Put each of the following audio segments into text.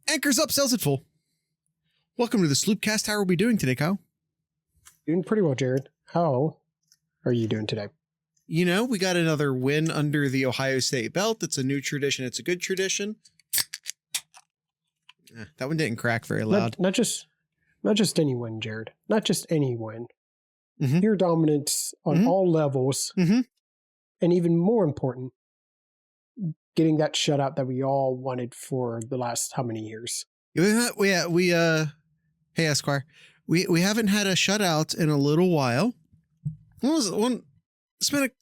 Anchors up, sails at full. Welcome to the Sloopcast. How are we doing today, Kyle? Doing pretty well, Jared. How are you doing today? You know, we got another win under the Ohio State belt. It's a new tradition. It's a good tradition. That one didn't crack very loud. Not just any win, Jared. Not just any win. Mm-hmm. Pure dominance on all levels. Mm-hmm. And even more important, getting that shutout that we all wanted for the last how many years? Hey Esquire, we haven't had a shutout in a little while. When was it?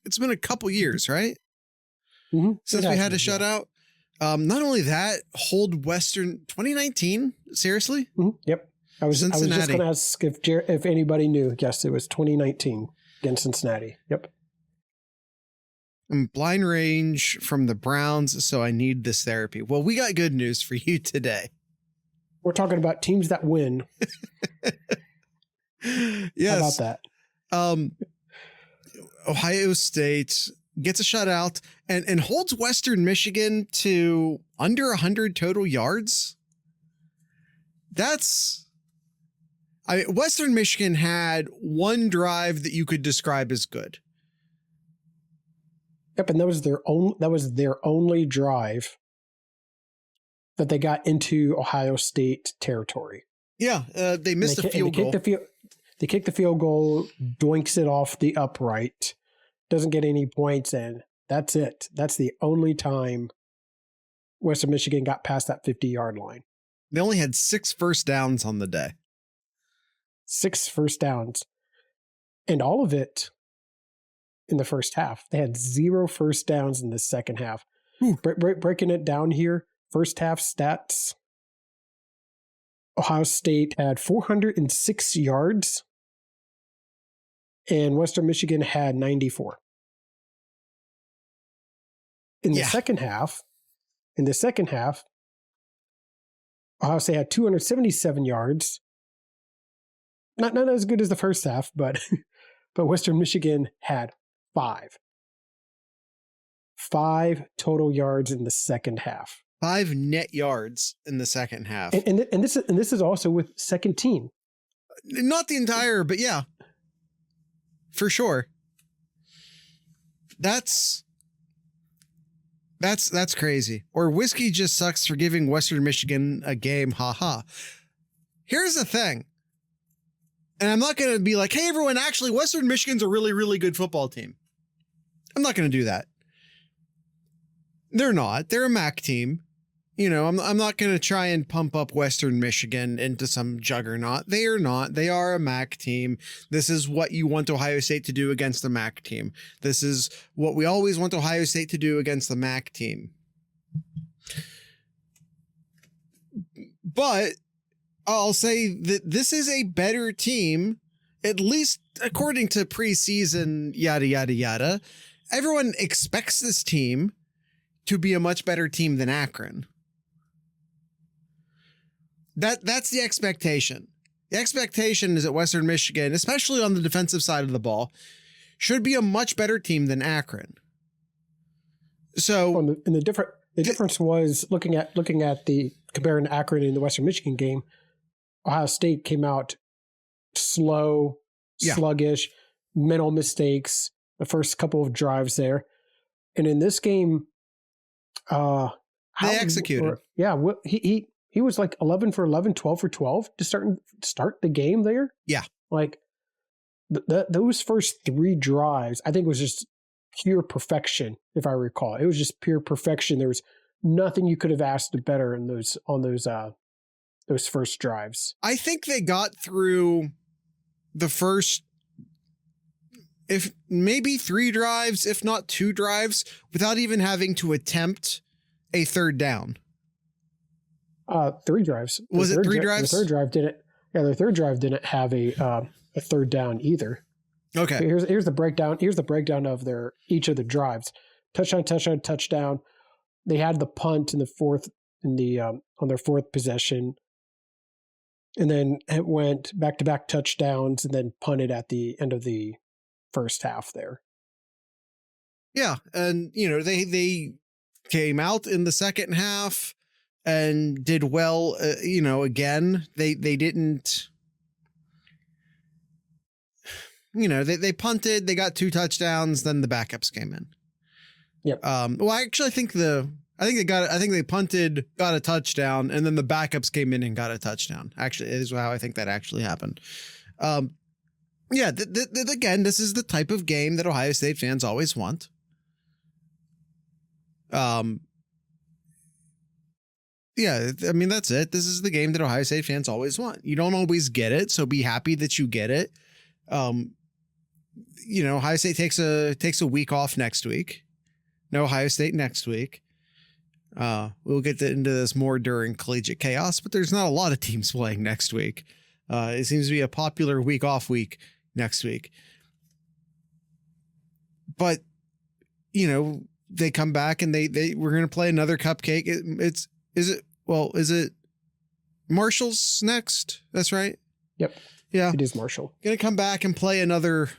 It's been a couple years, right? Mm-hmm. Since we had a shutout. Not only that, hold Western 2019. Seriously? Mm-hmm. Yep. I was just going to ask if anybody knew. Yes, it was 2019 against Cincinnati. Yep. I'm blind range from the Browns, so I need this therapy. Well, we got good news for you today. We're talking about teams that win. Yes. How about that? Ohio State gets a shutout and holds Western Michigan to under 100 total yards. Western Michigan had one drive that you could describe as good. Yep, and that was their only drive that they got into Ohio State territory. Yeah, they missed a field goal. They kicked the field goal, doinks it off the upright, doesn't get any points, and that's it. That's the only time Western Michigan got past that 50-yard line. They only had 6 first downs on the day. 6 first downs. And all of it in the first half. They had 0 first downs in the second half. Breaking it down here, first half stats. Ohio State had 406 yards and Western Michigan had 94. In the second half, Ohio State had 277 yards. Not as good as the first half, but Western Michigan had 5 total yards in the second half. 5 net yards in the second half. And this is also with second team. Not the entire, but yeah. For sure. That's crazy. Or whiskey just sucks for giving Western Michigan a game. Ha. Here's the thing. And I'm not going to be like, hey, everyone, actually, Western Michigan's a really, really good football team. I'm not going to do that. They're not. They're a MAC team. You know, I'm not going to try and pump up Western Michigan into some juggernaut. They are not. They are a MAC team. This is what you want Ohio State to do against the MAC team. This is what we always want Ohio State to do against the MAC team. But I'll say that this is a better team, at least according to preseason, yada, yada, yada. Everyone expects this team to be a much better team than Akron. That's the expectation. The expectation is that Western Michigan, especially on the defensive side of the ball, should be a much better team than Akron. So, and the difference was looking at comparing Akron and the Western Michigan game. Ohio State came out slow, sluggish, mental mistakes. The first couple of drives there, and in this game, they executed. He was like 11 for 11, 12 for 12 to start the game there. Yeah. Like those first 3 drives, I think was just pure perfection, if I recall. It was just pure perfection. There was nothing you could have asked better in those first drives. I think they got through the first, if maybe 3 drives, if not 2 drives, without even having to attempt a third down. 3 drives. Was it 3 drives? The third drive didn't. Yeah, the third drive didn't have a third down either. Okay. So here's the breakdown. Here's the breakdown of each of the drives. Touchdown. They had the punt in the fourth on their 4th possession, and then it went back-to-back touchdowns, and then punted at the end of the first half there. Yeah, and you know they came out in the second half. and did well. Again, they didn't. They punted. They got 2 touchdowns. Then the backups came in. Yep. Well, actually, I think they punted, got a touchdown, and then the backups came in and got a touchdown. Actually, it is how I think that actually happened. Again, this is the type of game that Ohio State fans always want. That's it. This is the game that Ohio State fans always want. You don't always get it, so be happy that you get it. Ohio State takes a week off next week. No Ohio State next week. We'll get into this more during Collegiate Chaos, but there's not a lot of teams playing next week. It seems to be a popular week off week next week. But, they come back and we're going to play another cupcake. Is it Marshall's next? That's right. Yep. Yeah. It is Marshall. Going to come back and play another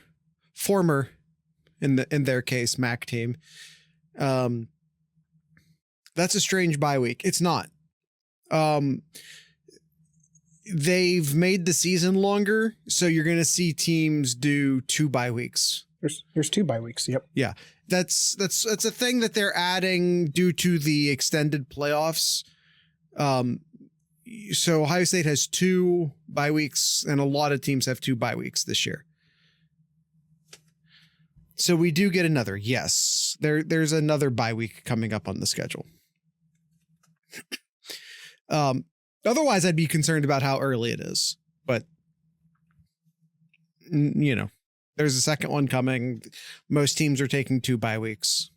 former, in their case, MAC team. That's a strange bye week. It's not. They've made the season longer, so you're going to see teams do 2 bye weeks. There's 2 bye weeks. Yep. Yeah. That's a thing that they're adding due to the extended playoffs. So Ohio State has 2 bye weeks, and a lot of teams have 2 bye weeks this year. So we do get another. Yes, there's another bye week coming up on the schedule. Otherwise, I'd be concerned about how early it is, but there's a second one coming. Most teams are taking 2 bye weeks,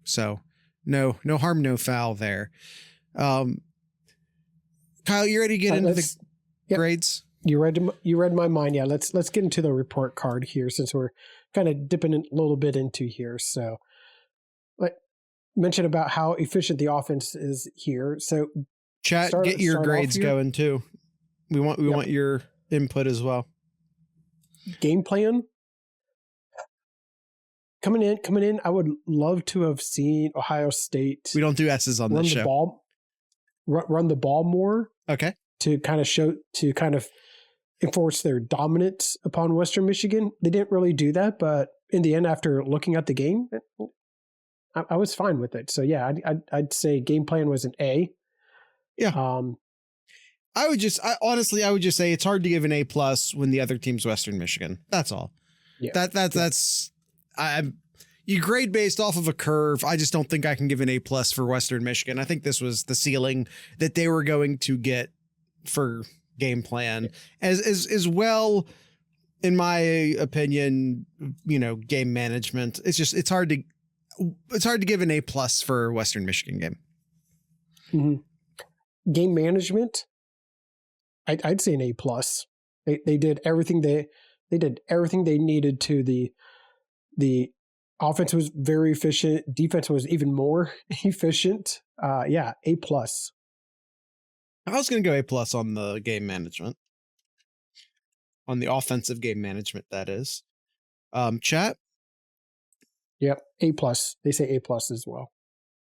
so no harm, no foul there. Kyle, you ready to get into the grades? You read my mind. Yeah, let's get into the report card here since we're kind of dipping a little bit into here. So, mention about how efficient the offense is here. So, chat, get your grades going too. We want your input as well. Game plan coming in. I would love to have seen Ohio State. We don't do S's on this show. Run the ball more. Okay. To kind of enforce their dominance upon Western Michigan. They didn't really do that, but in the end, after looking at the game, I was fine with it. So yeah, I'd say game plan was an A. Yeah. I would just say it's hard to give an A+ when the other team's Western Michigan. That's all. Yeah. You grade based off of a curve. I just don't think I can give an A+ for Western Michigan. I think this was the ceiling that they were going to get for game plan as well. In my opinion, game management. It's hard to give an A+ for Western Michigan game. Mm-hmm. Game management, I'd say an A+. They did everything they needed to. The offense was very efficient. Defense was even more efficient. A+. I was going to go A+ on the game management. On the offensive game management, that is. Chat? Yep, A+. They say A+ as well.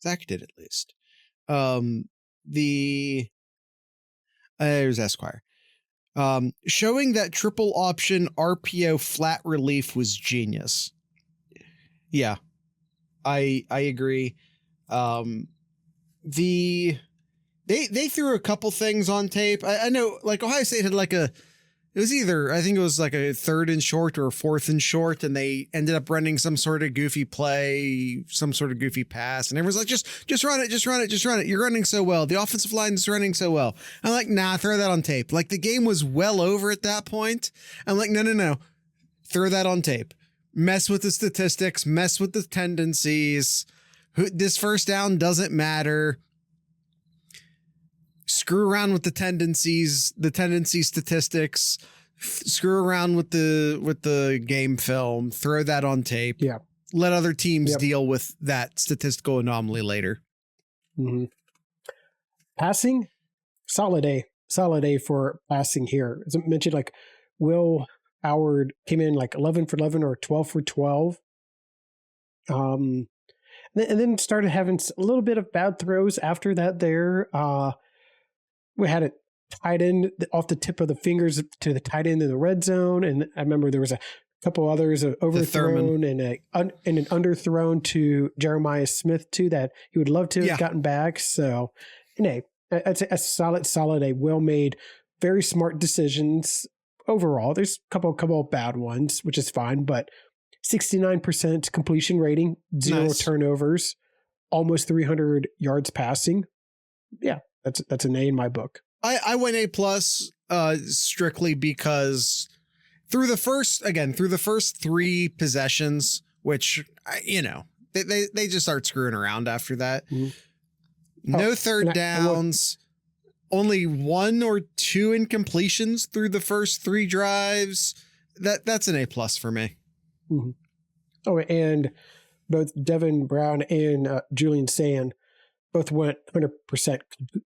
Zach did at least. There's Esquire. Showing that triple option RPO flat relief was genius. Yeah, I agree. They threw a couple things on tape. I know, like Ohio State had it was either, I think it was like a 3rd and short or a 4th and short, and they ended up running some sort of goofy play, some sort of goofy pass, and everyone's like, just run it. You're running so well. The offensive line is running so well. I'm like, nah, throw that on tape. Like, the game was well over at that point. I'm like, no. Throw that on tape. Mess with the statistics, mess with the tendencies. This first down doesn't matter. Screw around with the tendency statistics, screw around with the game film, throw that on tape. Yeah. Let other teams deal with that statistical anomaly later. Mm-hmm. Passing, solid A for passing here. As I mentioned, like Will Howard came in like 11 for 11 or 12 for 12. And then started having a little bit of bad throws after that there. We had it tight end off the tip of the fingers to the tight end in the red zone. And I remember there was a couple others overthrown and an underthrown to Jeremiah Smith too that he would love to have gotten back. So, it's a solid, a well-made, very smart decisions overall. There's a couple of bad ones, which is fine, but 69% completion rating, 0 turnovers, almost 300 yards passing. Yeah, that's an A in my book. I went A+ strictly because through the first 3 possessions, which they just start screwing around after that. Mm-hmm. No third downs, only 1 or 2 incompletions through the first 3 drives. That's an A+ for me. Mm-hmm. Oh, and both Devin Brown and Julian Sand both went 100%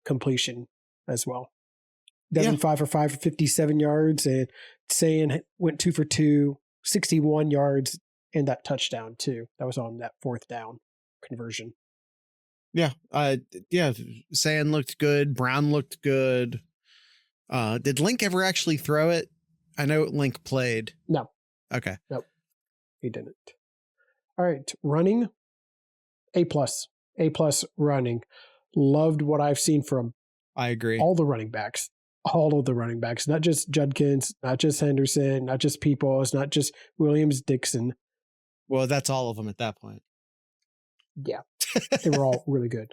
completion as well. Devin 5 for 5 for 57 yards, and Sand went 2 for 2, 61 yards, and that touchdown too. That was on that 4th down conversion. Yeah. Sand looked good. Brown looked good. Did Link ever actually throw it? I know Link played. No. Okay. Nope. He didn't. All right. Running. A+. A+ running. Loved what I've seen from I agree. All the running backs. All of the running backs. Not just Judkins, not just Henderson, not just Peoples, not just Williams, Dixon. Well, that's all of them at that point. Yeah. They were all really good.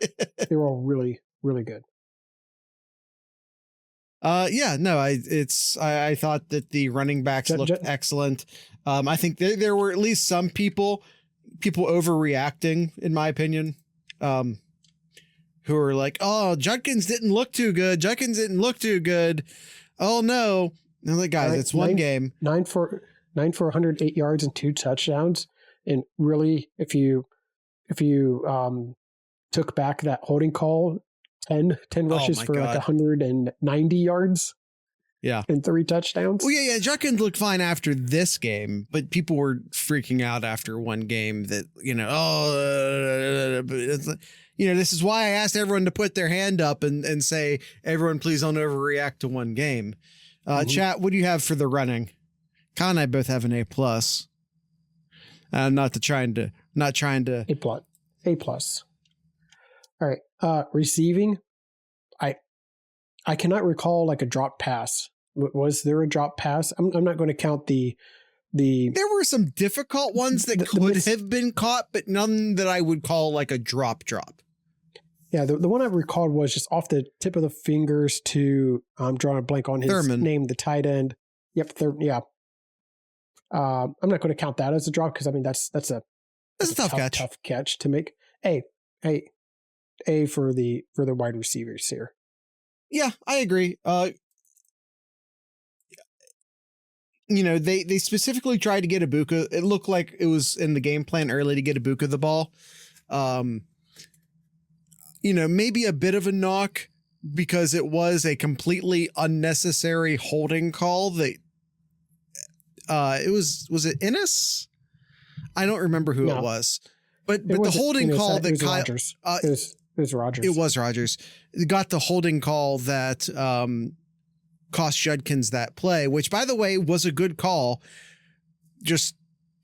They were all really, really good. I thought that the running backs looked excellent. I think there were at least some people overreacting, in my opinion, who were like, "Oh, Judkins didn't look too good. Oh no!" And I'm like, guys, it's one game. 9 for 108 yards and 2 touchdowns. And really, if you took back that holding call, 10 rushes for like 190 yards. Yeah. And 3 touchdowns. Well, yeah. Judkins looked fine after this game, but people were freaking out after one game that, this is why I asked everyone to put their hand up and say, everyone, please don't overreact to one game. Chat, what do you have for the running? Kyle and I both have an A+. Not trying to. A+. All right. Receiving. I cannot recall like a drop pass. Was there a drop pass? I'm not going to count the. There were some difficult ones that could have been caught, but none that I would call like a drop. Yeah, the one I recalled was just off the tip of the fingers to I'm drawing a blank on his name, the tight end. Yep, yeah. I'm not going to count that as a drop because I mean that's a tough catch to make. A for the wide receivers here. Yeah, I agree. They specifically tried to get Ibuka. It looked like it was in the game plan early to get Ibuka the ball. Maybe a bit of a knock because it was a completely unnecessary holding call that was it Ennis? I don't remember who it was. But the holding call that Kyle Rogers. It was Rogers. It was Rogers. It got the holding call that cost Judkins that play, which by the way was a good call. Just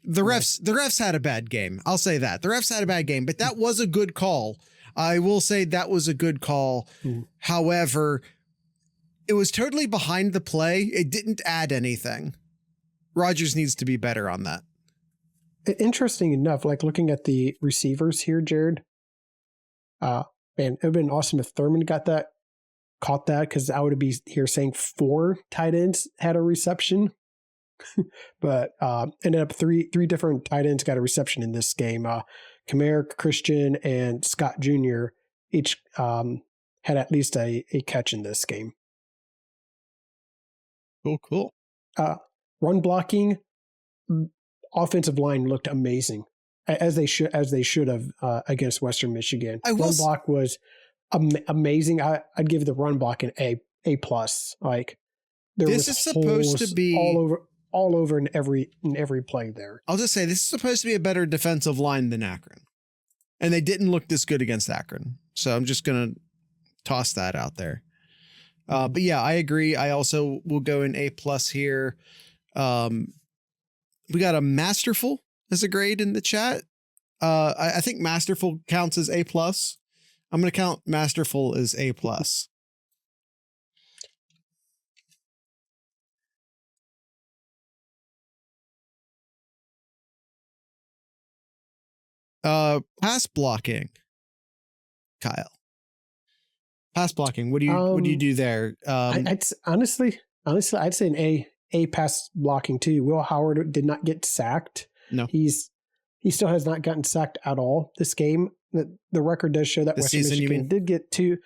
the refs had a bad game. I'll say that. The refs had a bad game, but that was a good call. I will say that was a good call. However, it was totally behind the play. It didn't add anything. Rogers needs to be better on that. Interesting enough, like looking at the receivers here, Jared, man, it would have been awesome if Thurman caught that, because I would be here saying 4 tight ends had a reception. But ended up three different tight ends got a reception in this game. Kamara, Christian, and Scott Jr. each had at least a catch in this game. Cool. Run blocking, offensive line looked amazing, as they should have against Western Michigan. Run block was amazing. I'd give the run block an A+. Like this is supposed to be all over in every play there. I'll just say this is supposed to be a better defensive line than Akron. And they didn't look this good against Akron. So I'm just going to toss that out there. But yeah, I agree. I also will go in A+ here. We got a masterful as a grade in the chat. I think masterful counts as A+. I'm going to count masterful as A+. Pass blocking, Kyle. Pass blocking. What do you do there? I'd honestly, I'd say an A pass blocking too. Will Howard did not get sacked. No, he still has not gotten sacked at all this game. The record does show that Western Michigan did get two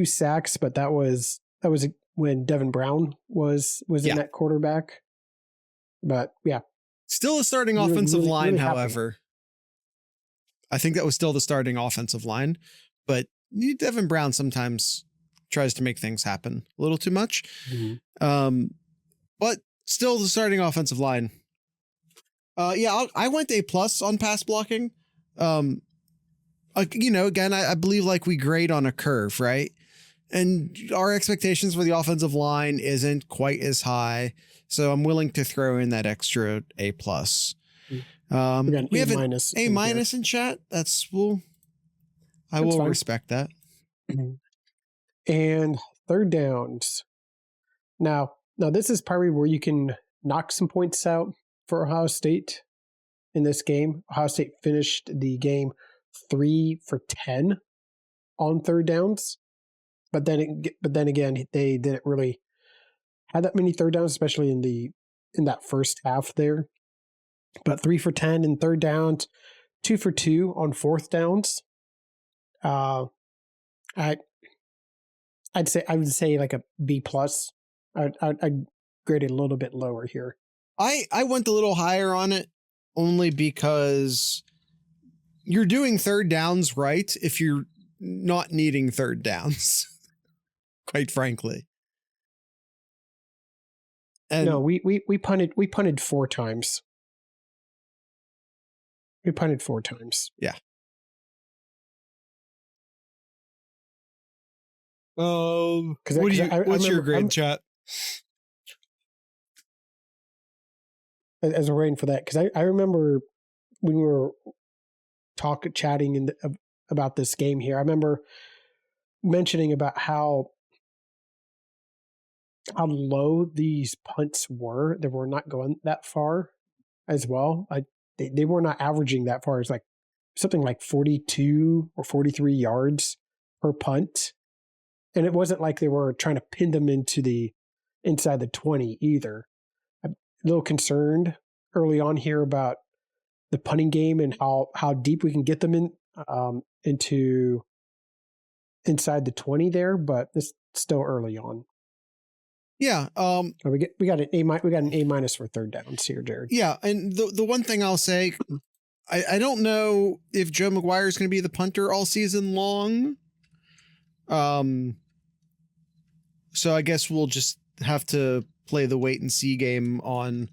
sacks, but that was when Devin Brown was in that quarterback. But yeah, still a starting offensive line. However, I think that was still the starting offensive line, but Devin Brown sometimes tries to make things happen a little too much. Mm-hmm. But still the starting offensive line. I went A+ on pass blocking. Again, I believe like we grade on a curve, right? And our expectations for the offensive line isn't quite as high. So I'm willing to throw in that extra A+. We have an A- in chat. I will respect that. And third downs. Now this is probably where you can knock some points out for Ohio State in this game. Ohio State finished the game 3 for 10 on third downs, but then again, they didn't really have that many third downs, especially in that first half there. But 3 for 10 in third downs, 2 for 2 on fourth downs. I would say like a B+. I'd grade it a little bit lower here. I went a little higher on it only because you're doing third downs right if you're not needing third downs, quite frankly. And no, we punted 4 times. We punted 4 times. Yeah. What's your grade, chat? As we're waiting for that, because I remember when we were chatting about this game here, I remember mentioning about how low these punts were. They were not going that far as well. They were not averaging that far. It's like something like 42 or 43 yards per punt. And it wasn't like they were trying to pin them inside the 20 either. I'm a little concerned early on here about the punting game and how deep we can get them into inside the 20 there, but it's still early on. Yeah. We got an A- for third downs here, Jared. Yeah, and the one thing I'll say, I don't know if Joe McGuire is going to be the punter all season long. So I guess we'll just have to play the wait and see game on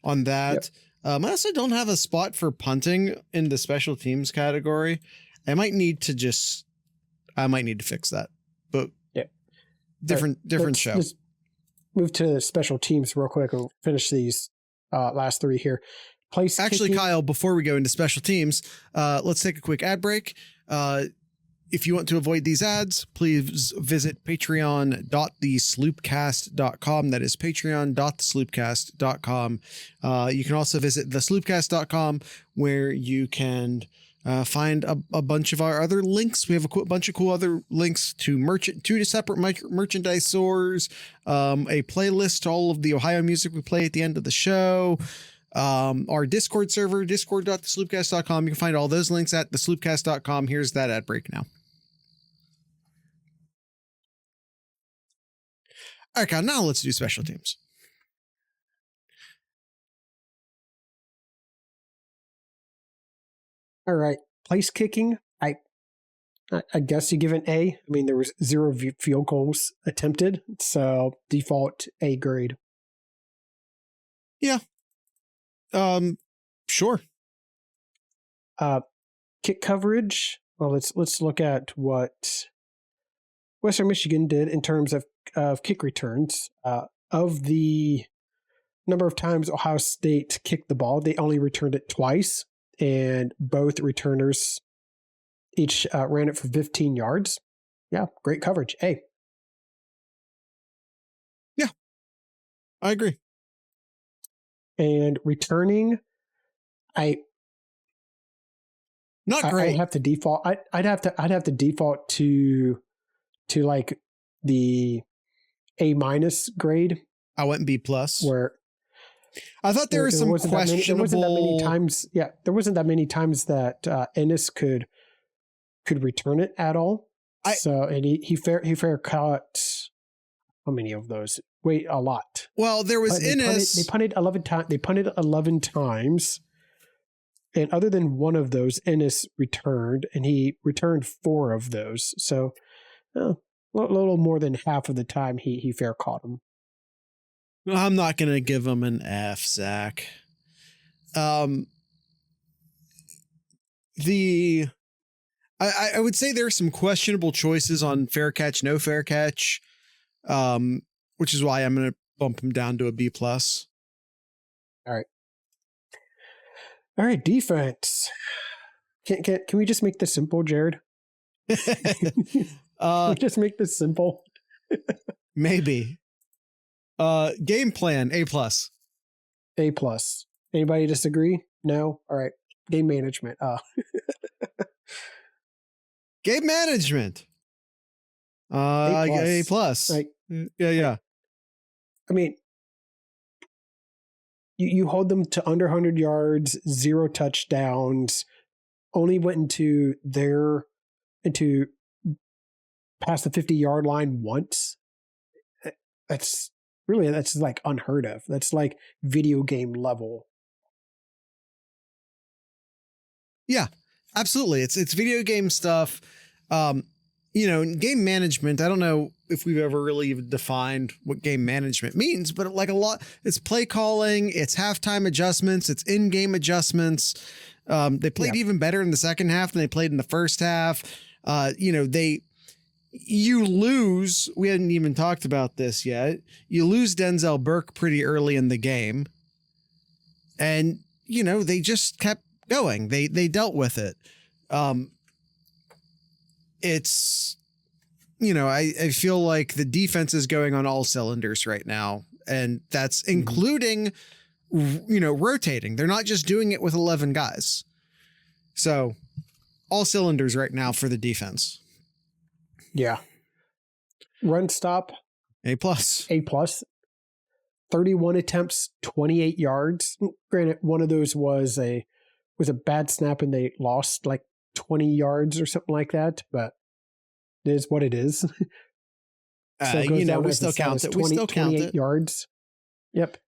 that. Yep. I also don't have a spot for punting in the special teams category. I might need to fix that, but yeah, different show. Let's move to special teams real quick and finish these last 3 here. Kicking. Kyle, before we go into special teams, let's take a quick ad break. If you want to avoid these ads, please visit patreon.thesloopcast.com. That is patreon.thesloopcast.com. You can also visit thesloopcast.com, where you can find a bunch of our other links. We have a bunch of cool other links to 2 separate merchandise stores, a playlist to all of the Ohio music we play at the end of the show, our Discord server, discord.thesloopcast.com. You can find all those links at thesloopcast.com. Here's that ad break now. All right, now let's do special teams. All right, place kicking. I guess you give an A. I mean, there was 0 field goals attempted, so default A grade. Yeah. Sure. kick coverage. Well, let's look at what Western Michigan did in terms of kick returns. Of the number of times Ohio State kicked the ball, they only returned it twice, and both returners each ran it for 15 yards. Yeah, great coverage. Hey. Yeah, I agree. And returning, not great. I'd have to default. I'd have to default to like the A- grade. I went B+. Where I thought there was some questionable. There wasn't that many times. Yeah, there wasn't that many times that Ennis could return it at all. And he fair caught how many of those? Wait, a lot. Well, there was Ennis. They punted 11 times. They punted 11 times. And other than one of those, Ennis returned, and he returned 4 of those. So a little more than half of the time he fair caught them. I'm not going to give him an F, Zach. I would say there are some questionable choices on fair catch, no fair catch, which is why I'm going to bump him down to a B+. All right, defense. Can we just make this simple, Jared? Can we just make this simple? Maybe. Game plan, A+. A+. Anybody disagree? No? All right. Game management. Game management. A+. Like, Yeah. I mean, you hold them to under 100 yards, 0 touchdowns, only went into past the 50-yard line once. That's like unheard of. That's like video game level. Yeah, absolutely. It's video game stuff. Game management, I don't know if we've ever really even defined what game management means, but like a lot, it's play calling, it's halftime adjustments, it's in-game adjustments. They played even better in the second half than they played in the first half. You lose. We hadn't even talked about this yet. You lose Denzel Burke pretty early in the game. And, they just kept going. They dealt with it. I feel like the defense is going on all cylinders right now. And that's including, rotating. They're not just doing it with 11 guys. So all cylinders right now for the defense. Yeah. Run stop. A+. 31 attempts, 28 yards. Granted, one of those was a bad snap and they lost like 20 yards or something like that, but it is what it is. We still count it. We still count it. Yards. Yep.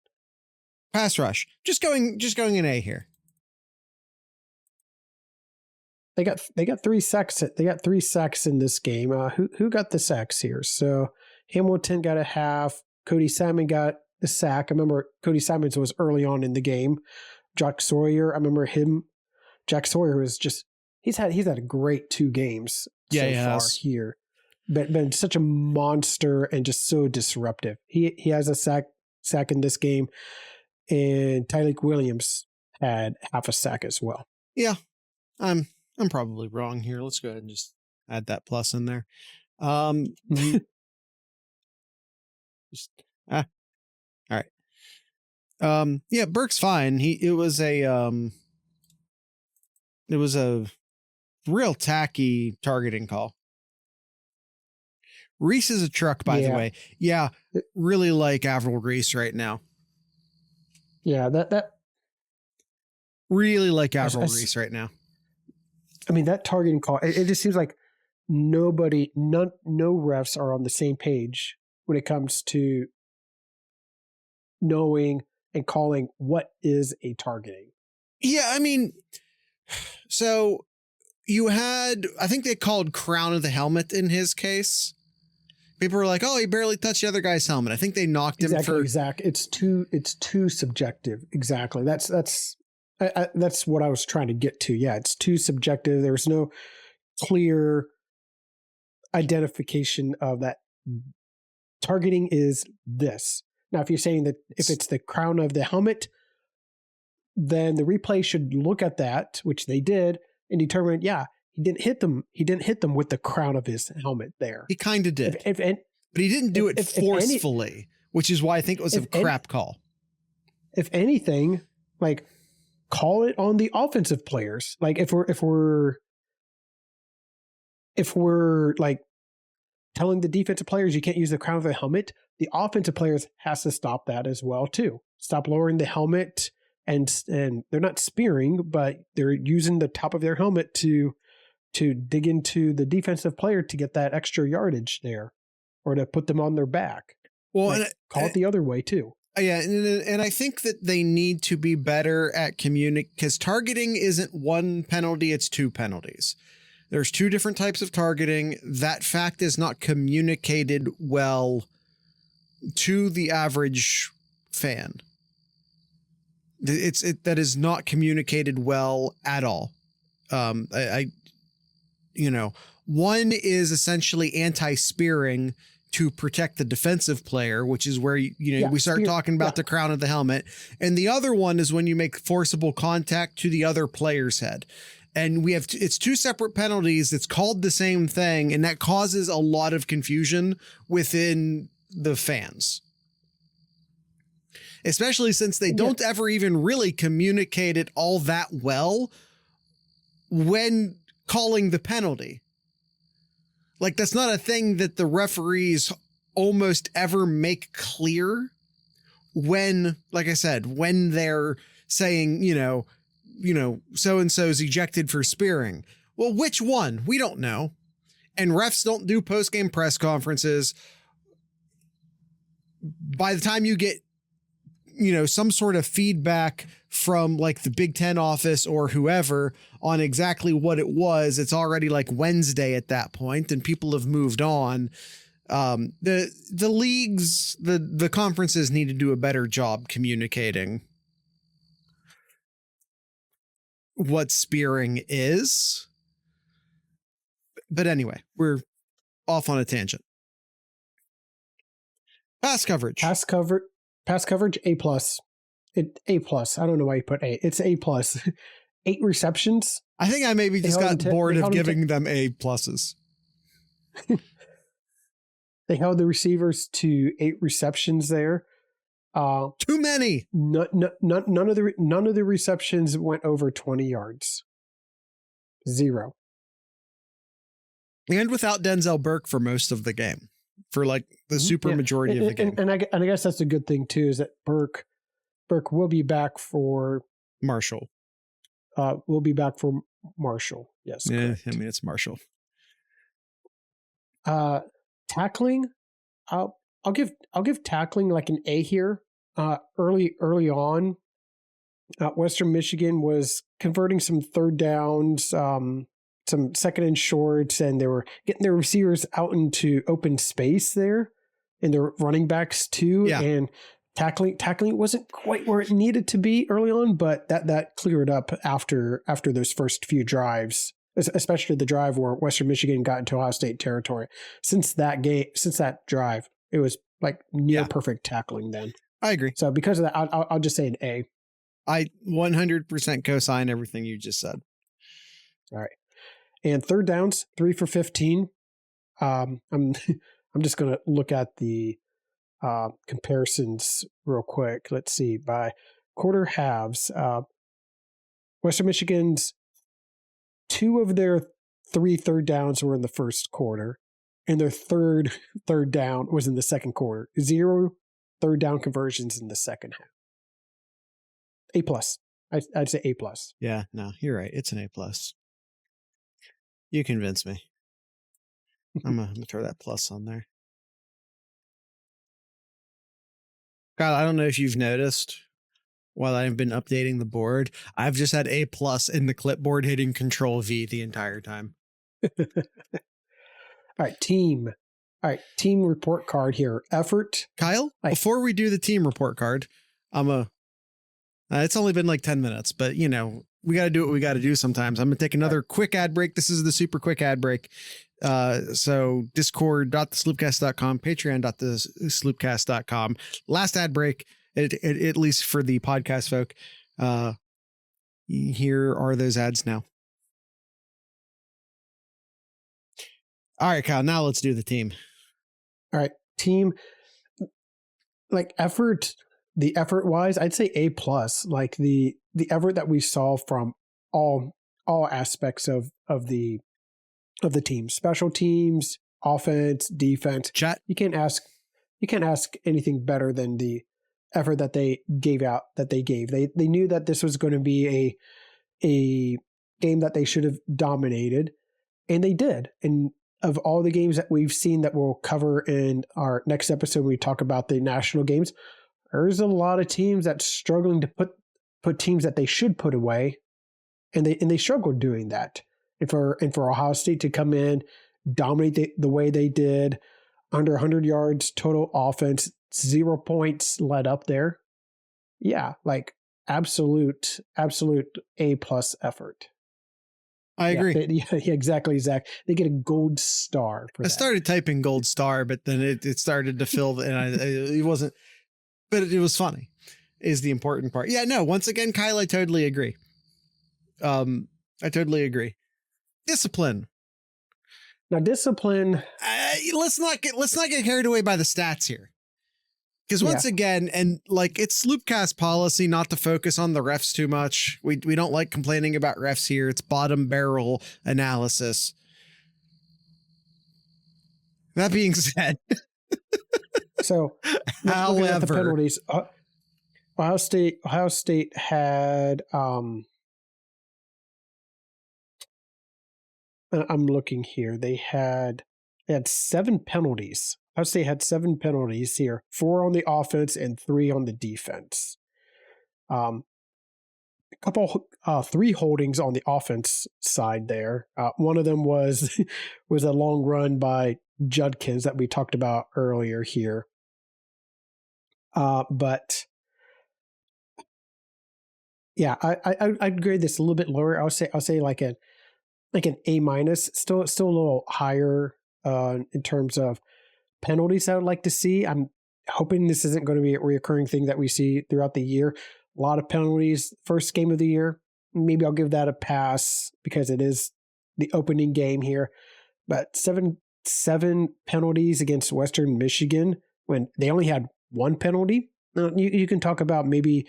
Pass rush. Just going an A here. They got 3 sacks. They got 3 sacks in this game. Who got the sacks here? So Hamilton got a half. Cody Simon got the sack. I remember Cody Simons was early on in the game. Jack Sawyer. I remember him. Jack Sawyer was just he's had a great 2 games so far here. Been such a monster and just so disruptive. He has a sack in this game, and Tyreek Williams had half a sack as well. Yeah, I'm probably wrong here. Let's go ahead and just add that plus in there. All right. Burke's fine. It was a real tacky targeting call. Reese is a truck, by the way. Yeah, really like Avril Reese right now. Yeah, that really like Avril Reese right now. I mean, that targeting call, it just seems like no refs are on the same page when it comes to knowing and calling what is a targeting. Yeah, I mean, so you had, I think they called crown of the helmet in his case. People were like, oh, he barely touched the other guy's helmet. I think they knocked him for... Exactly. It's too subjective. Exactly. That's That's what I was trying to get to. Yeah, it's too subjective. There's no clear identification of that. Targeting is this. Now, if you're saying that if it's the crown of the helmet, then the replay should look at that, which they did, and determine, yeah, he didn't hit them. He didn't hit them with the crown of his helmet there. He kind of did. But he didn't do it forcefully, which is why I think it was a crap call. If anything, like, call it on the offensive players. Like, if we're like telling the defensive players you can't use the crown of the helmet, the offensive players has to stop that as well too. Stop lowering the helmet, and they're not spearing, but they're using the top of their helmet to dig into the defensive player to get that extra yardage there, or to put them on their back. Well, like, call it the other way too. Yeah, and I think that they need to be better at communicating, because targeting isn't one penalty, it's two penalties. There's two different types of targeting. That fact is not communicated well to the average fan. That is not communicated well at all. One is essentially anti-spearing to protect the defensive player, which is where we start talking about the crown of the helmet. And the other one is when you make forcible contact to the other player's head. And it's two separate penalties. It's called the same thing. And that causes a lot of confusion within the fans, especially since they don't ever even really communicate it all that well when calling the penalty. Like, that's not a thing that the referees almost ever make clear when, like I said, when they're saying, so-and-so's ejected for spearing. Well, which one? We don't know. And refs don't do post-game press conferences. By the time you get, some sort of feedback from like the Big Ten office or whoever on exactly what it was, it's already like Wednesday at that point, and people have moved on. The leagues, the conferences need to do a better job communicating what spearing is. But anyway, we're off on a tangent. Pass coverage, A+. A+. I don't know why you put A. It's A+. 8 receptions. I think I maybe just got bored of giving them A+. They held the receivers to 8 receptions there. Too many. None of the receptions went over 20 yards. 0. And without Denzel Burke for most of the game, for like the super majority of the game. And I guess that's a good thing too, is that Burke will be back for Marshall. Will be back for Marshall. Yes. Yeah, correct. I mean, it's Marshall. Tackling, I'll give tackling like an A here. Early on, Western Michigan was converting some third downs, some second and shorts, and they were getting their receivers out into open space there, and their running backs too. Yeah. And tackling wasn't quite where it needed to be early on, but that cleared up after those first few drives, especially the drive where Western Michigan got into Ohio State territory. Since that drive, it was like near perfect tackling then. I agree. So because of that, I'll just say an A. I 100% co-sign everything you just said. All right. And third downs, 3 for 15. I'm just going to look at the comparisons real quick. Let's see. By quarter halves, Western Michigan's 2 of their 3 third downs were in the first quarter, and their third down was in the second quarter. 0 third down conversions in the second half. A+. I'd say A+. Yeah, no, you're right. It's an A+. You convinced me. I'm gonna throw that plus on there. Kyle, I don't know if you've noticed while I've been updating the board, I've just had A+ in the clipboard hitting Control V the entire time. All right, team. All right, team report card here. Effort. Kyle, before we do the team report card, I'm It's only been like 10 minutes, but you know, we got to do what we got to do sometimes. I'm going to take another quick ad break. This is the super quick ad break. So discord.thesloopcast.com, patreon.thesloopcast.com. Last ad break, at least for the podcast folk. Here are those ads now. All right, Kyle, now let's do the team. All right, team, like the effort wise, I'd say A+, like the effort that we saw from all aspects of the team, special teams, offense, defense. Chat. You can't ask anything better than the effort that they gave. They knew that this was going to be a game that they should have dominated, and they did. And of all the games that we've seen that we'll cover in our next episode, when we talk about the national games, there's a lot of teams that's struggling to put teams that they should put away, and they struggled doing that. And for Ohio State to come in, dominate the way they did, under 100 yards total offense, 0 points led up there. Yeah, like absolute A+ effort. I agree. Yeah, exactly, Zach. They get a gold star for that. I started typing gold star, but then it started to fill, and it wasn't. But it was funny, is the important part. Yeah, no. Once again, Kyle, I totally agree. I totally agree. Discipline. Now, discipline. Let's not get carried away by the stats here. Because once again, and like it's Sloopcast policy not to focus on the refs too much. We don't like complaining about refs here. It's bottom barrel analysis. That being said, so looking at the penalties, Ohio State had I'm looking here. They had 7 penalties. Ohio State had 7 penalties here, 4 on the offense and 3 on the defense. A couple, 3 holdings on the offense side there. One of them was a long run by Judkins that we talked about earlier here. But yeah, I'd grade this a little bit lower. I'll say like an A-, still a little higher in terms of penalties I would like to see. I'm hoping this isn't going to be a recurring thing that we see throughout the year. A lot of penalties, first game of the year. Maybe I'll give that a pass because it is the opening game here. But seven penalties against Western Michigan when they only had 1 penalty. Now, you can talk about maybe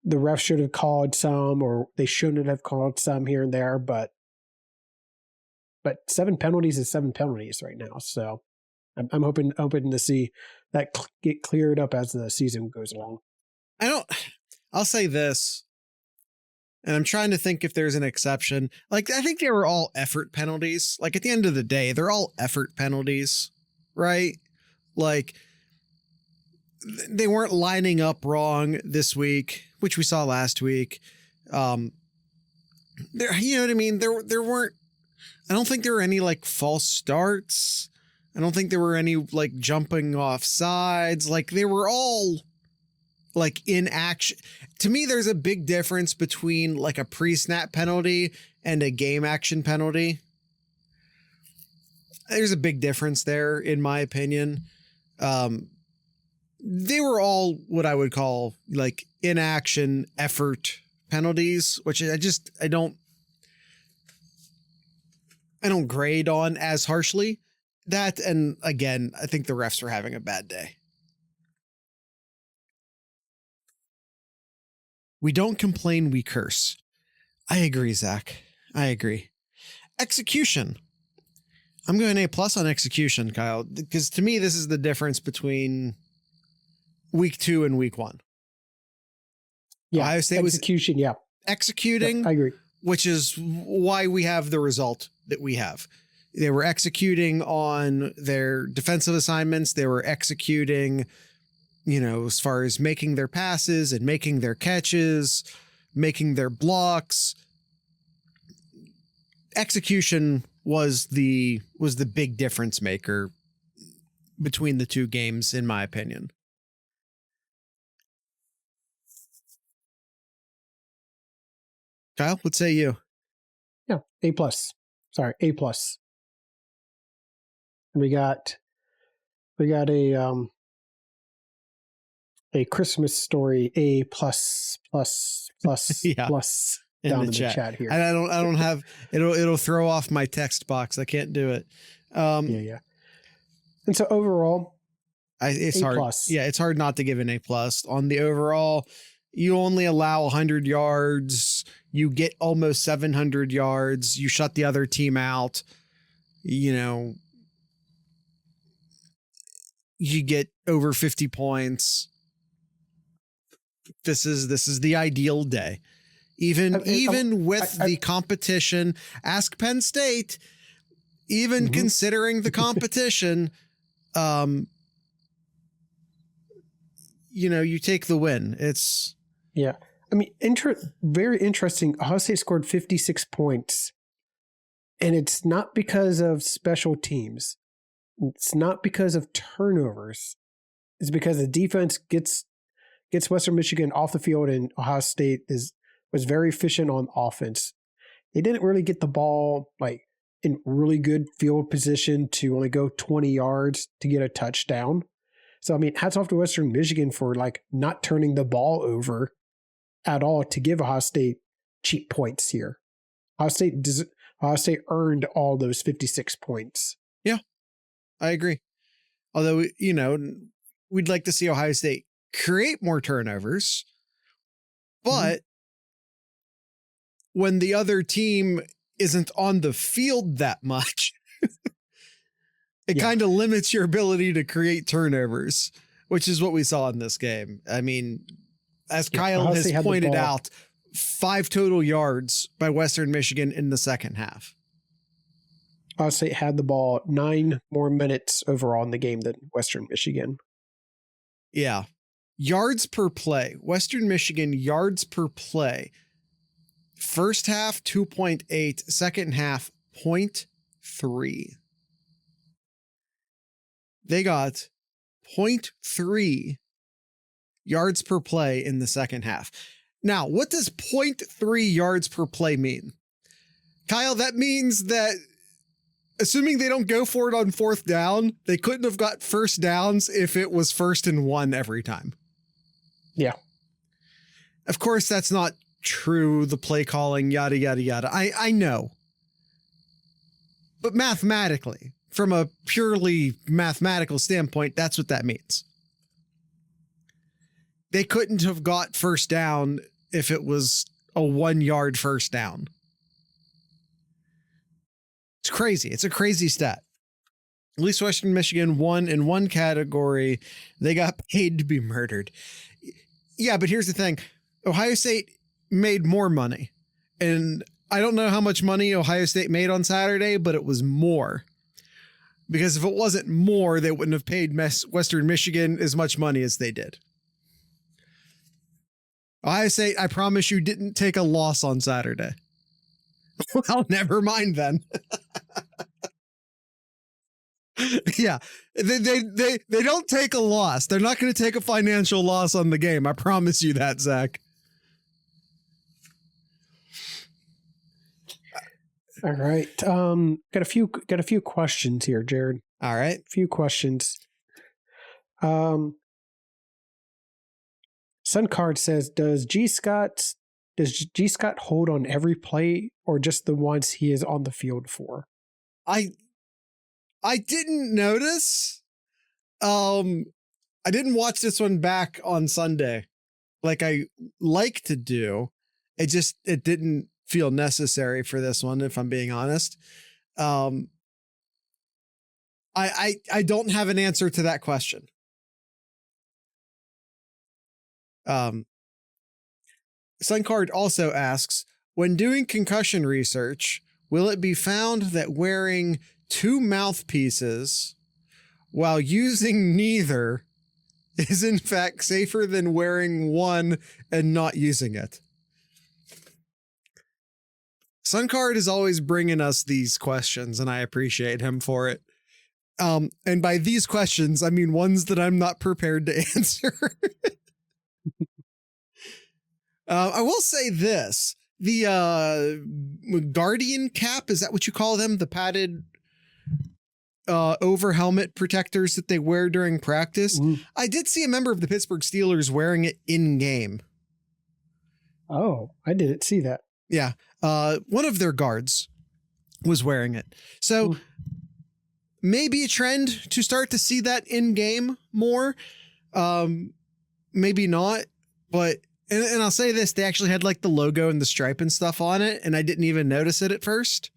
the ref should have called some or they shouldn't have called some here and there, but 7 penalties is 7 penalties right now. So I'm hoping to see that get cleared up as the season goes along. I'll say this, and I'm trying to think if there's an exception. Like, I think they were all effort penalties. Like, at the end of the day, they're all effort penalties, right? Like, they weren't lining up wrong this week, which we saw last week. There, you know what I mean? There weren't, I don't think there were any like false starts. I don't think there were any like jumping off sides. Like they were all like in action. To me, there's a big difference between like a pre-snap penalty and a game action penalty. There's a big difference there, in my opinion. They were all what I would call like inaction effort penalties, which I don't grade on as harshly. That, and again, I think the refs were having a bad day. We don't complain, we curse. I agree, Zach. I agree. Execution. I'm going A+ on execution, Kyle, because to me, this is the difference between week 2 and week 1. Yeah, Ohio State execution, was executing. I agree. Which is why we have the result that we have. They were executing on their defensive assignments. They were executing, you know, as far as making their passes and making their catches, making their blocks. Execution was the big difference maker between the 2 games, in my opinion. Kyle, what say you? Yeah, A+. Sorry, A+. And we got a Christmas Story A++++ Yeah, down in the chat here. And I don't have it'll throw off my text box. I can't do it. Yeah. And so overall, it's A+. hard. Yeah, it's hard not to give an A+ on the overall. You only allow 100 yards. You get almost 700 yards. You shut the other team out. You know, you get over 50 points. This is the ideal day. Even with the competition, ask Penn State, even considering the competition, you take the win. It's I mean, very interesting. Ohio State scored 56 points, and it's not because of special teams. It's not because of turnovers. It's because the defense gets Western Michigan off the field, and Ohio State was very efficient on offense. They didn't really get the ball in really good field position to only go 20 yards to get a touchdown. So, I mean, hats off to Western Michigan for not turning the ball over at all to give Ohio State cheap points here. Ohio State earned all those 56 points. Yeah, I agree. Although, we'd like to see Ohio State create more turnovers, but when the other team isn't on the field that much, it kind of limits your ability to create turnovers, which is what we saw in this game. I mean, as Kyle has pointed out, 5 total yards by Western Michigan in the second half. Ohio State had the ball 9 more minutes overall in the game than Western Michigan. Yeah. Yards per play. Western Michigan yards per play. First half, 2.8. Second half, 0.3. They got 0.3 yards per play in the second half. Now, what does 0.3 yards per play mean? Kyle, that means that assuming they don't go for it on fourth down, they couldn't have got first downs if it was 1st and 1 every time. Yeah. Of course, that's not true. The play calling, yada, yada, yada. I know. But mathematically, from a purely mathematical standpoint, that's what that means. They couldn't have got first down if it was a 1-yard first down. It's crazy. It's a crazy stat. At least Western Michigan won in one category. They got paid to be murdered. Yeah, but here's the thing. Ohio State made more money. And I don't know how much money Ohio State made on Saturday, but it was more. Because if it wasn't more, they wouldn't have paid Western Michigan as much money as they did. Ohio State, I promise you, didn't take a loss on Saturday. Well, never mind then. Yeah, they don't take a loss. They're not going to take a financial loss on the game. I promise you that, Zach. All right. Got a few questions here, Jared. All right. A few questions. Suncard says, does G Scott hold on every play or just the ones he is on the field for? I didn't notice. I didn't watch this one back on Sunday like I like to do. It didn't feel necessary for this one, if I'm being honest. I don't have an answer to that question. Suncard also asks, when doing concussion research, will it be found that wearing 2 mouthpieces while using neither is in fact safer than wearing one and not using it? Suncard is always bringing us these questions, and I appreciate him for it. And by these questions, I mean ones that I'm not prepared to answer. I will say this. Guardian cap, is that what you call them? The padded over helmet protectors that they wear during practice. I did see a member of the Pittsburgh Steelers wearing it in game. Oh, I didn't see that. Yeah. One of their guards was wearing it. So maybe a trend to start to see that in game more. Maybe not, but, and I'll say this, they actually had like the logo and the stripe and stuff on it, and I didn't even notice it at first.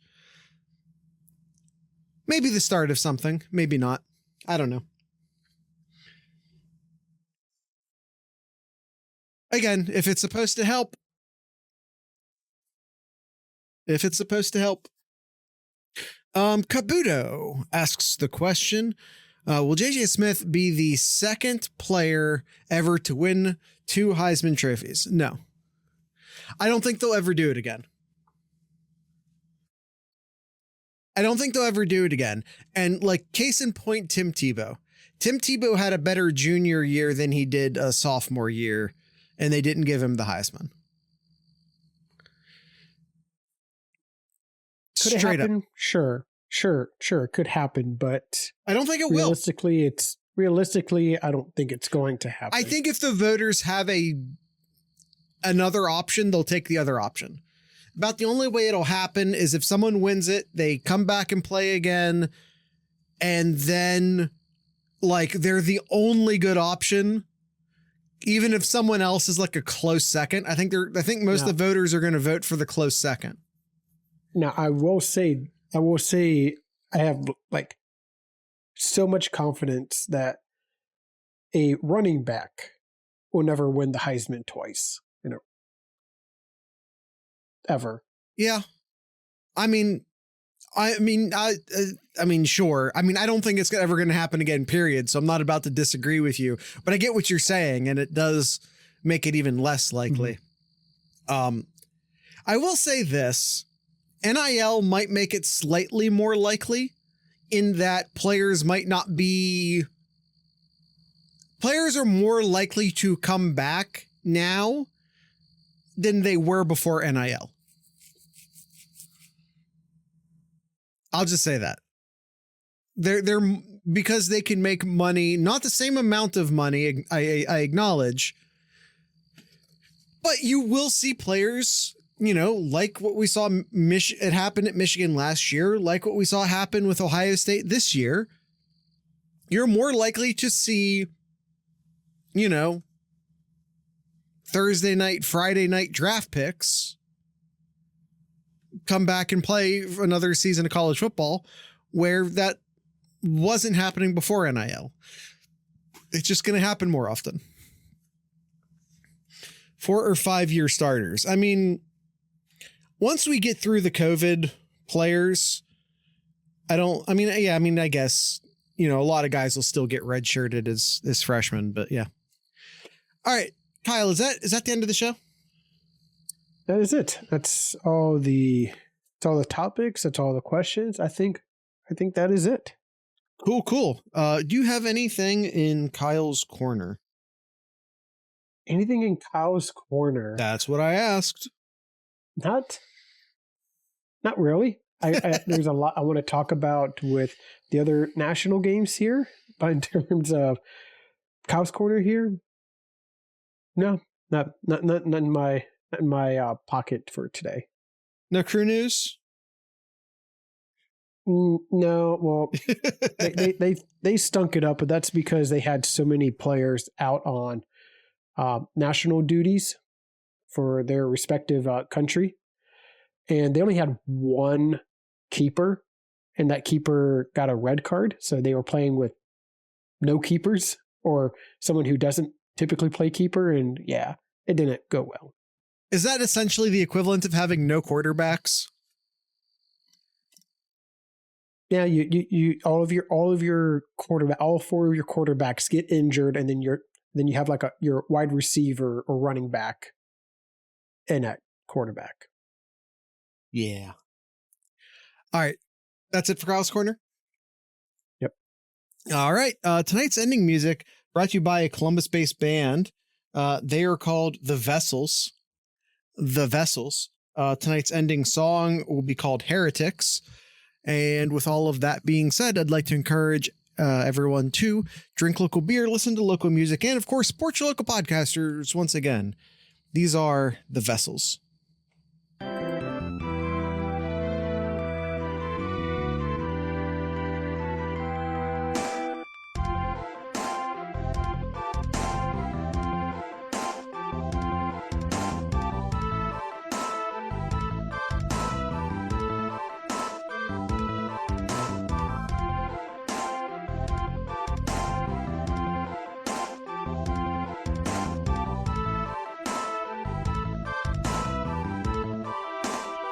Maybe the start of something, maybe not. I don't know. Again, if it's supposed to help. Kabuto asks the question, will J.J. Smith be the second player ever to win 2 Heisman trophies? No. I don't think they'll ever do it again. And like case in point, Tim Tebow. Tim Tebow had a better junior year than he did a sophomore year, and they didn't give him the Heisman. Could it happen? Up. Sure. Could happen, but I don't think it will. Realistically, I don't think it's going to happen. I think if the voters have another option, they'll take the other option. About the only way it'll happen is if someone wins it, they come back and play again, and then like they're the only good option. Even if someone else is like a close second, I think most of the voters are going to vote for the close second. Now, I will say I have like so much confidence that a running back will never win the Heisman twice, ever. Yeah. I mean, sure. I mean, I don't think it's ever going to happen again, period. So I'm not about to disagree with you, but I get what you're saying, and it does make it even less likely. Mm-hmm. I will say this. NIL might make it slightly more likely in that players are more likely to come back now than they were before NIL. I'll just say that. They're because they can make money, not the same amount of money, I acknowledge, but you will see players, like what we saw it happen at Michigan last year, like what we saw happen with Ohio State this year. You're more likely to see, Thursday night, Friday night draft picks come back and play another season of college football where that wasn't happening before NIL. It's just going to happen more often. 4 or 5 year starters. I mean, once we get through the COVID players, I guess, a lot of guys will still get redshirted as freshmen, but yeah. All right, Kyle, is that the end of the show? That is it. That's all the topics. That's all the questions. I think that is it. Cool. Do you have anything in Kyle's corner? Anything in Kyle's corner? That's what I asked. Not really. There's a lot I want to talk about with the other national games here, but in terms of Kyle's corner here, no, not in my pocket for today. No crew news. No, well, they stunk it up, but that's because they had so many players out on national duties for their respective country, and they only had one keeper, and that keeper got a red card, so they were playing with no keepers or someone who doesn't typically play keeper, and yeah, it didn't go well. Is that essentially the equivalent of having no quarterbacks? Yeah, you all four of your quarterbacks get injured, and then you have like your wide receiver or running back and at quarterback. Yeah. All right. That's it for Kyle's Corner? Yep. All right. Tonight's ending music brought to you by a Columbus-based band. They are called The Vessels. Tonight's ending song will be called Heretics. And with all of that being said, I'd like to encourage everyone to drink local beer, listen to local music, and of course, support your local podcasters once again. These are the Vessels.